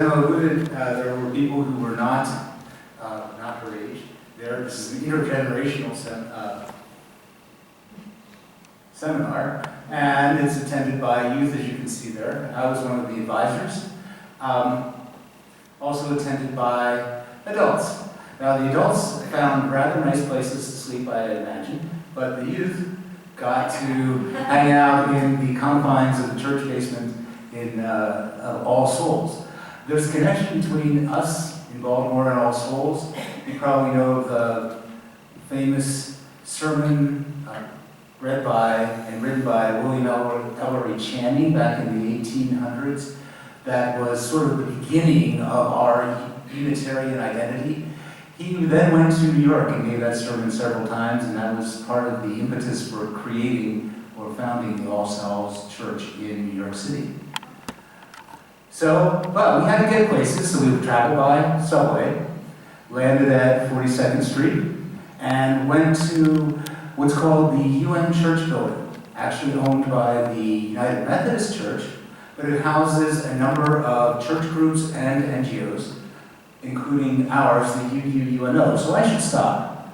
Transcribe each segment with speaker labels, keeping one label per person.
Speaker 1: alluded, there were people who were not her age. This is an intergenerational seminar, and it's attended by youth, as you can see there. I was one of the advisors. Also attended by adults. Now, the adults found rather nice places to sleep, I imagine, but the youth got to hang out in the confines of the church basement of All Souls. There's a connection between us in Baltimore and All Souls. You probably know the famous sermon read by and written by William Ellery Channing back in the 1800s. That was sort of the beginning of our Unitarian identity. He then went to New York and gave that sermon several times, and that was part of the impetus for creating or founding the All Souls Church in New York City. So, well, we had to get places, so we would travel by subway, landed at 42nd Street, and went to what's called the UN Church Building, actually owned by the United Methodist Church, but it houses a number of church groups and NGOs, including ours, the UUUNO. So I should stop.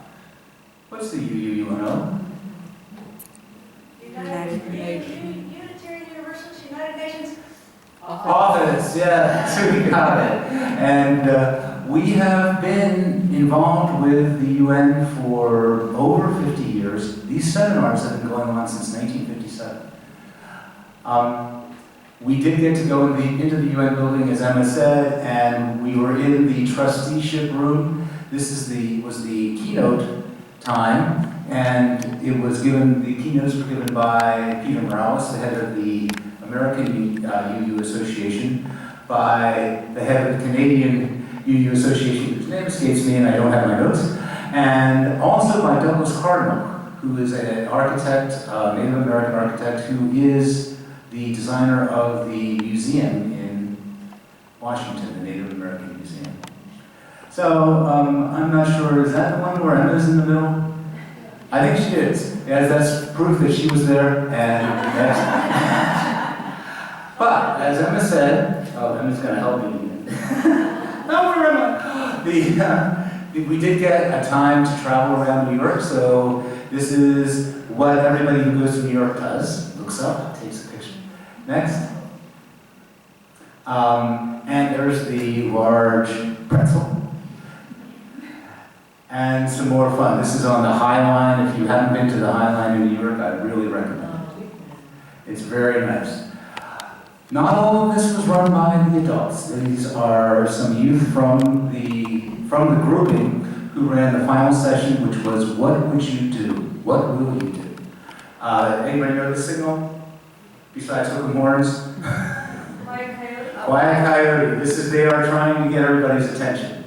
Speaker 1: What's the UUUNO?
Speaker 2: Unitarian Universalist United Nations
Speaker 1: Office, yeah, so we got it. And we have been involved with the UN for over 50 years. These seminars have been going on since 1957. We did get to go into the UN building, as Emma said, and we were in the trusteeship room. This was the keynote time, and the keynotes were given by Peter Morales, the head of the American UU Association, by the head of the Canadian UU Association, whose name escapes me and I don't have my notes, and also by Douglas Cardinal, who is an architect, Native American architect, who is the designer of the museum in Washington, the Native American Museum. So, I'm not sure, is that the one where Emma's in the middle? I think she is. Yes, that's proof that she was there, and yes. But, as Emma said, Emma's going to help me. No, where am I? We did get a time to travel around New York, so this is what everybody who goes to New York does. Looks up, takes a picture. Next. And there's the large pretzel. And some more fun. This is on the High Line. If you haven't been to the High Line in New York, I really recommend it. It's very nice. Not all of this was run by the adults. These are some youth from the grouping who ran the final session, which was, what would you do? What will you do? Anybody know the signal? Besides hook 'em horns?
Speaker 2: Quiet Coyote.
Speaker 1: Quiet Coyote. They are trying to get everybody's attention.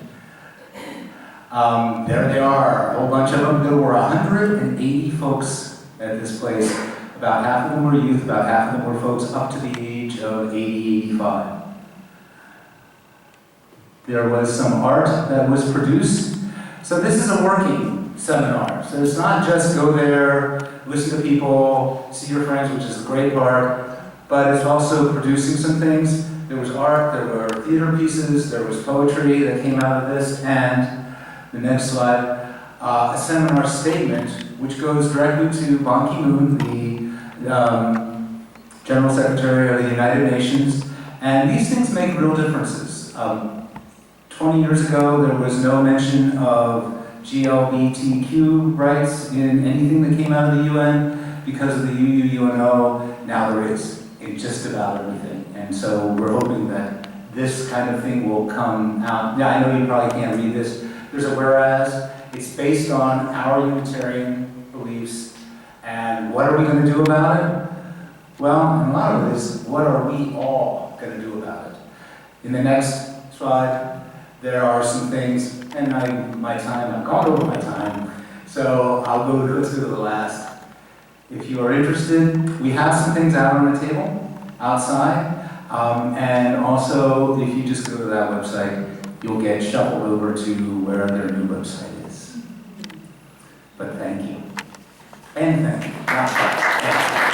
Speaker 1: There they are, a whole bunch of them. There were 180 folks at this place. About half of them were youth, about half of them were folks up to the age of 80, 85. There was some art that was produced. So this is a working seminar. So it's not just go there, listen to people, see your friends, which is a great part, but it's also producing some things. There was art, there were theater pieces, there was poetry that came out of this, and the next slide, a seminar statement, which goes directly to Ban Ki-moon, the General Secretary of the United Nations, and these things make real differences. 20 years ago, there was no mention of GLBTQ rights in anything that came out of the UN. Because of the UUUNO, now there is in just about everything. And so we're hoping that this kind of thing will come out. Yeah, I know you probably can't read this. There's a whereas. It's based on our Unitarian beliefs. And what are we going to do about it? Well, a lot of it is, what are we all going to do about it? In the next slide, there are some things, and I've gone over my time, so let's go to the last. If you are interested, we have some things out on the table, outside, and also, if you just go to that website, you'll get shuffled over to where their new website is. But thank you. And thank you.